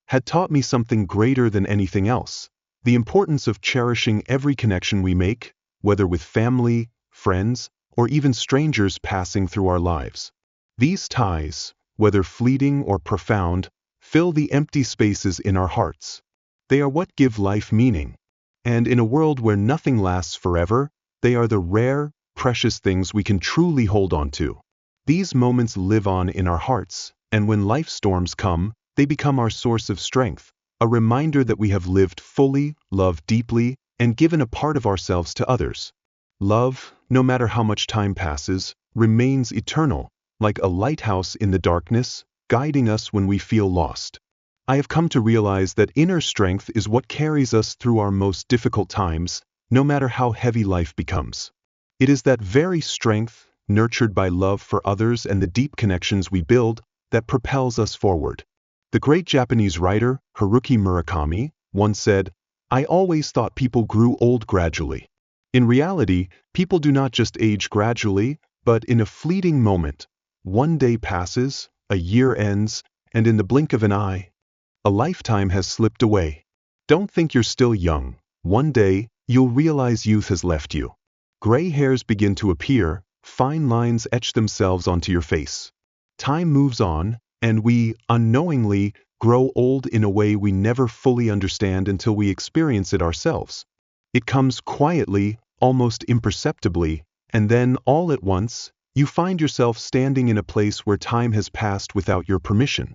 [SPEAKER 1] had taught me something greater than anything else, the importance of cherishing every connection we make, whether with family, friends, or even strangers passing through our lives. These ties, whether fleeting or profound, fill the empty spaces in our hearts. They are what give life meaning. And in a world where nothing lasts forever, they are the rare, precious things we can truly hold on to. These moments live on in our hearts, and when life storms come, they become our source of strength, a reminder that we have lived fully, loved deeply, and given a part of ourselves to others. Love, no matter how much time passes, remains eternal, like a lighthouse in the darkness, guiding us when we feel lost. I have come to realize that inner strength is what carries us through our most difficult times, no matter how heavy life becomes. It is that very strength, nurtured by love for others and the deep connections we build, that propels us forward. The great Japanese writer, Haruki Murakami, once said, "I always thought people grew old gradually. In reality, people do not just age gradually, but in a fleeting moment. One day passes, a year ends, and in the blink of an eye, a lifetime has slipped away. Don't think you're still young. One day, you'll realize youth has left you. Gray hairs begin to appear, fine lines etch themselves onto your face. Time moves on, and we, unknowingly, grow old in a way we never fully understand until we experience it ourselves. It comes quietly, almost imperceptibly, and then, all at once, you find yourself standing in a place where time has passed without your permission.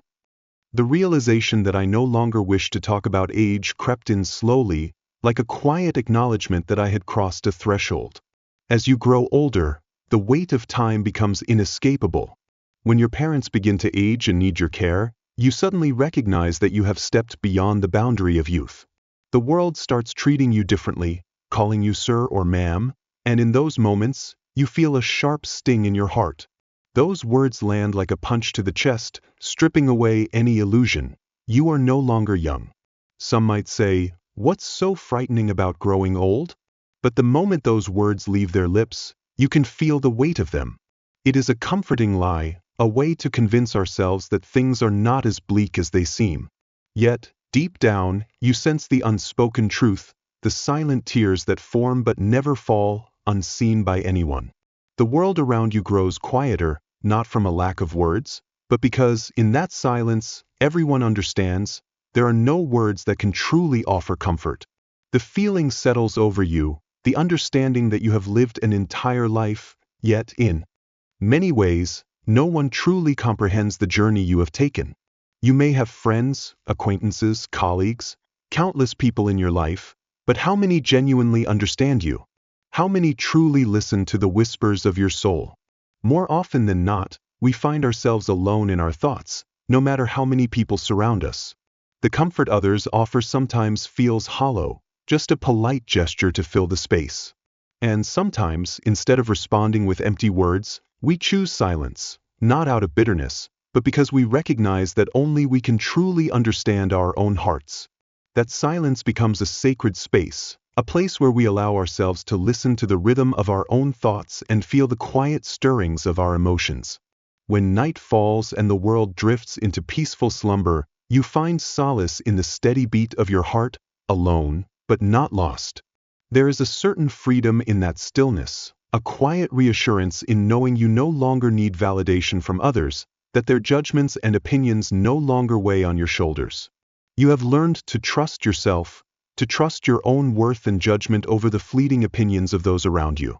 [SPEAKER 1] The realization that I no longer wish to talk about age crept in slowly, like a quiet acknowledgement that I had crossed a threshold. As you grow older, the weight of time becomes inescapable. When your parents begin to age and need your care, you suddenly recognize that you have stepped beyond the boundary of youth. The world starts treating you differently, calling you sir or ma'am, and in those moments, you feel a sharp sting in your heart. Those words land like a punch to the chest, stripping away any illusion. You are no longer young. Some might say, what's so frightening about growing old? But the moment those words leave their lips, you can feel the weight of them. It is a comforting lie, a way to convince ourselves that things are not as bleak as they seem. Yet, deep down, you sense the unspoken truth, the silent tears that form but never fall, unseen by anyone. The world around you grows quieter, not from a lack of words, but because, in that silence, everyone understands, there are no words that can truly offer comfort. The feeling settles over you, the understanding that you have lived an entire life, yet in many ways, no one truly comprehends the journey you have taken. You may have friends, acquaintances, colleagues, countless people in your life, but how many genuinely understand you? How many truly listen to the whispers of your soul? More often than not, we find ourselves alone in our thoughts, no matter how many people surround us. The comfort others offer sometimes feels hollow, just a polite gesture to fill the space. And sometimes, instead of responding with empty words, we choose silence, not out of bitterness, but because we recognize that only we can truly understand our own hearts. That silence becomes a sacred space, a place where we allow ourselves to listen to the rhythm of our own thoughts and feel the quiet stirrings of our emotions. When night falls and the world drifts into peaceful slumber, you find solace in the steady beat of your heart, alone, but not lost. There is a certain freedom in that stillness, a quiet reassurance in knowing you no longer need validation from others, that their judgments and opinions no longer weigh on your shoulders. You have learned to trust yourself, to trust your own worth and judgment over the fleeting opinions of those around you.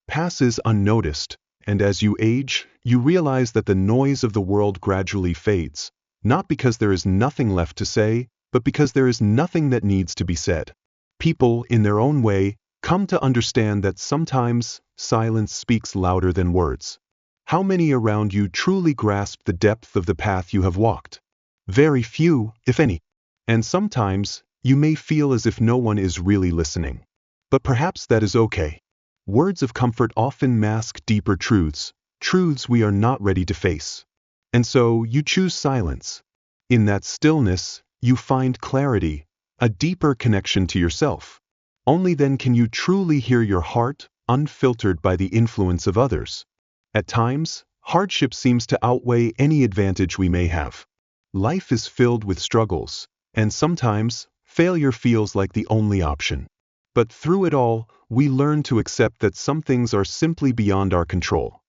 [SPEAKER 1] Passes unnoticed, and as you age, you realize that the noise of the world gradually fades, not because there is nothing left to say, but because there is nothing that needs to be said. People, in their own way, come to understand that sometimes silence speaks louder than words. How many around you truly grasp the depth of the path you have walked? Very few, if any. And sometimes, you may feel as if no one is really listening. But perhaps that is okay. Words of comfort often mask deeper truths, truths we are not ready to face. And so, you choose silence. In that stillness, you find clarity, a deeper connection to yourself. Only then can you truly hear your heart, unfiltered by the influence of others. At times, hardship seems to outweigh any advantage we may have. Life is filled with struggles, and sometimes, failure feels like the only option. But through it all, we learn to accept that some things are simply beyond our control.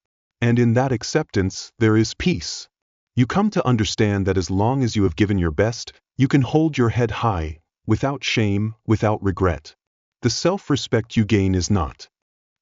[SPEAKER 1] And in that acceptance, there is peace. You come to understand that as long as you have given your best, you can hold your head high, without shame, without regret. The self-respect you gain is not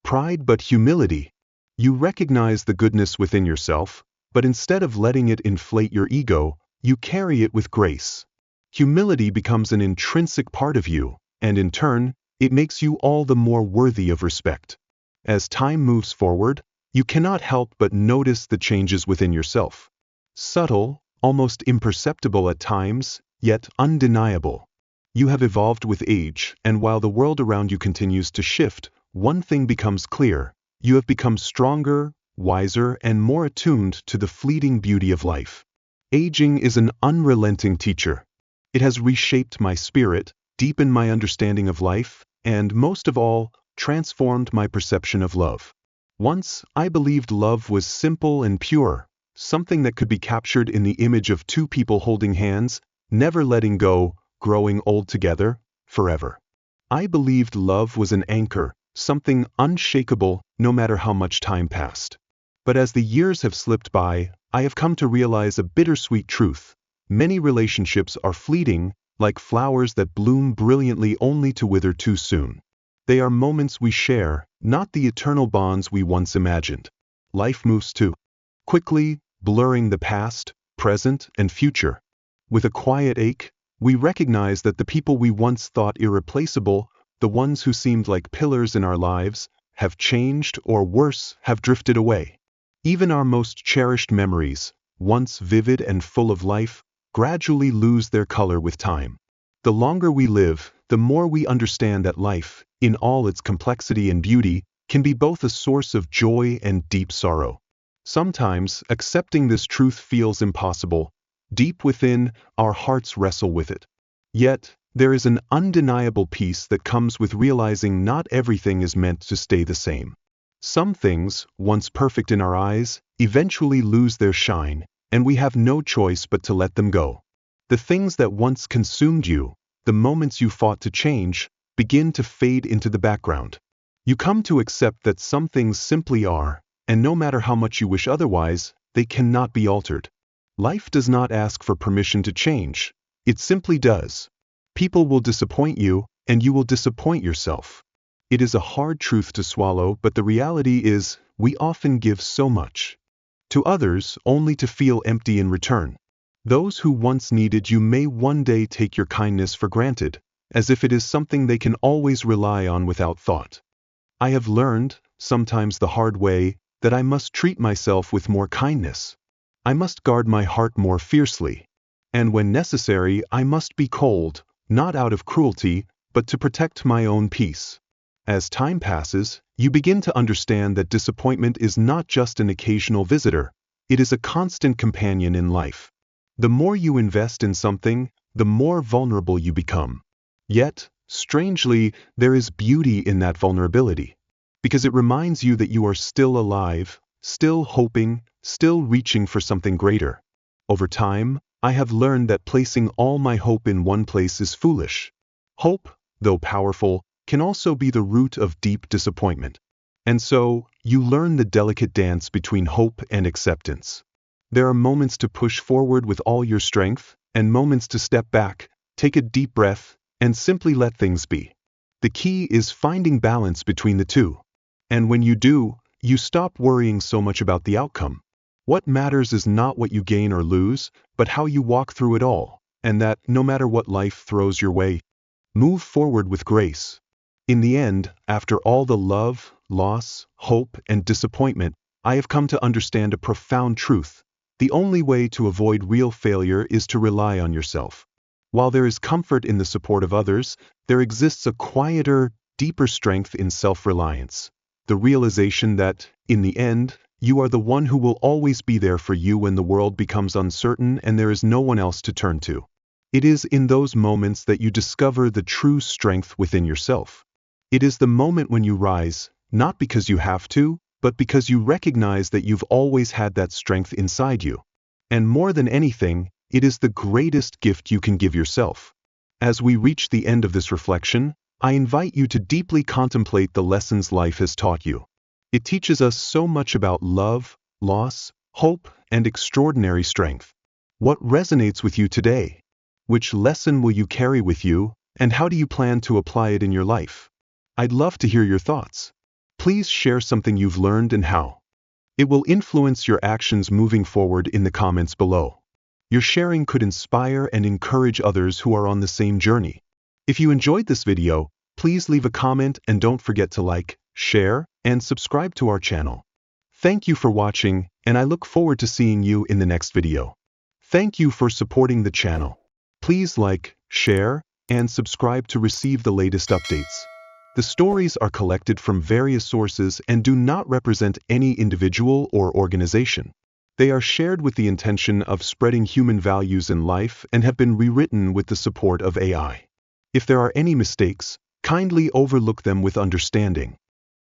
[SPEAKER 1] pride but humility. You recognize the goodness within yourself, but instead of letting it inflate your ego, you carry it with grace. Humility becomes an intrinsic part of you, and in turn, it makes you all the more worthy of respect. As time moves forward, you cannot help but notice the changes within yourself. Subtle, almost imperceptible at times, yet undeniable. You have evolved with age, and while the world around you continues to shift, one thing becomes clear: you have become stronger, wiser, and more attuned to the fleeting beauty of life. Aging is an unrelenting teacher. It has reshaped my spirit, deepened my understanding of life, and, most of all, transformed my perception of love. Once, I believed love was simple and pure, something that could be captured in the image of two people holding hands, never letting go, growing old together, forever. I believed love was an anchor, something unshakable no matter how much time passed. But as the years have slipped by, I have come to realize a bittersweet truth. Many relationships are fleeting, like flowers that bloom brilliantly only to wither too soon. They are moments we share, not the eternal bonds we once imagined. Life moves too quickly, blurring the past, present, and future. With a quiet ache, we recognize that the people we once thought irreplaceable, the ones who seemed like pillars in our lives, have changed, or worse, have drifted away. Even our most cherished memories, once vivid and full of life, gradually lose their color with time. The longer we live, the more we understand that life, in all its complexity and beauty, can be both a source of joy and deep sorrow. Sometimes, accepting this truth feels impossible. Deep within, our hearts wrestle with it. Yet, there is an undeniable peace that comes with realizing not everything is meant to stay the same. Some things, once perfect in our eyes, eventually lose their shine, and we have no choice but to let them go. The things that once consumed you, the moments you fought to change, begin to fade into the background. You come to accept that some things simply are, and no matter how much you wish otherwise, they cannot be altered. Life does not ask for permission to change, it simply does. People will disappoint you, and you will disappoint yourself. It is a hard truth to swallow, but the reality is, we often give so much to others only to feel empty in return. Those who once needed you may one day take your kindness for granted, as if it is something they can always rely on without thought. I have learned, sometimes the hard way, that I must treat myself with more kindness. I must guard my heart more fiercely. And when necessary, I must be cold, not out of cruelty, but to protect my own peace. As time passes, you begin to understand that disappointment is not just an occasional visitor, it is a constant companion in life. The more you invest in something, the more vulnerable you become. Yet, strangely, there is beauty in that vulnerability, because it reminds you that you are still alive, still hoping, still reaching for something greater. Over time, I have learned that placing all my hope in one place is foolish. Hope, though powerful, can also be the root of deep disappointment. And so, you learn the delicate dance between hope and acceptance. There are moments to push forward with all your strength, and moments to step back, take a deep breath, and simply let things be. The key is finding balance between the two. And when you do, you stop worrying so much about the outcome. What matters is not what you gain or lose, but how you walk through it all, and that, no matter what life throws your way, move forward with grace. In the end, after all the love, loss, hope, and disappointment, I have come to understand a profound truth. The only way to avoid real failure is to rely on yourself. While there is comfort in the support of others, there exists a quieter, deeper strength in self-reliance. The realization that, in the end, you are the one who will always be there for you when the world becomes uncertain and there is no one else to turn to. It is in those moments that you discover the true strength within yourself. It is the moment when you rise, not because you have to, but because you recognize that you've always had that strength inside you. And more than anything, it is the greatest gift you can give yourself. As we reach the end of this reflection, I invite you to deeply contemplate the lessons life has taught you. It teaches us so much about love, loss, hope, and extraordinary strength. What resonates with you today? Which lesson will you carry with you, and how do you plan to apply it in your life? I'd love to hear your thoughts. Please share something you've learned and how. It will influence your actions moving forward in the comments below. Your sharing could inspire and encourage others who are on the same journey. If you enjoyed this video, please leave a comment and don't forget to like, share, and subscribe to our channel. Thank you for watching, and I look forward to seeing you in the next video. Thank you for supporting the channel. Please like, share, and subscribe to receive the latest updates. The stories are collected from various sources and do not represent any individual or organization. They are shared with the intention of spreading human values in life and have been rewritten with the support of AI. If there are any mistakes, kindly overlook them with understanding.